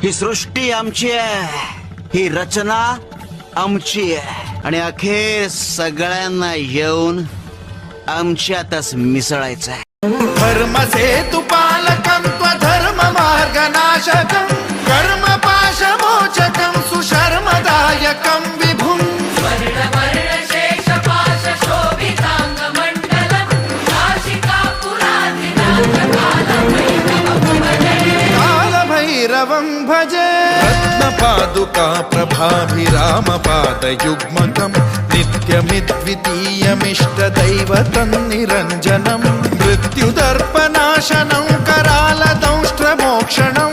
ही सृष्टी आमची आहे, ही रचना आमची आहे आणि अखेर सगळ्यांना येऊन आमच्यातच मिसळायचं आहे. धर्मसेतु पालकं त्वधर्म मार्गनाशकं कर्म पाशमोचकं सुशर्मदायकं विभुं कालभैरवं भजे. रत्नपादुका प्रभाभिरामपादयुग्मकं नित्यमिद्वितीयमिष्टदैवतं निरञ्जनं मृत्युदर्पनाशनं करालदंष्ट्रमोक्षणम्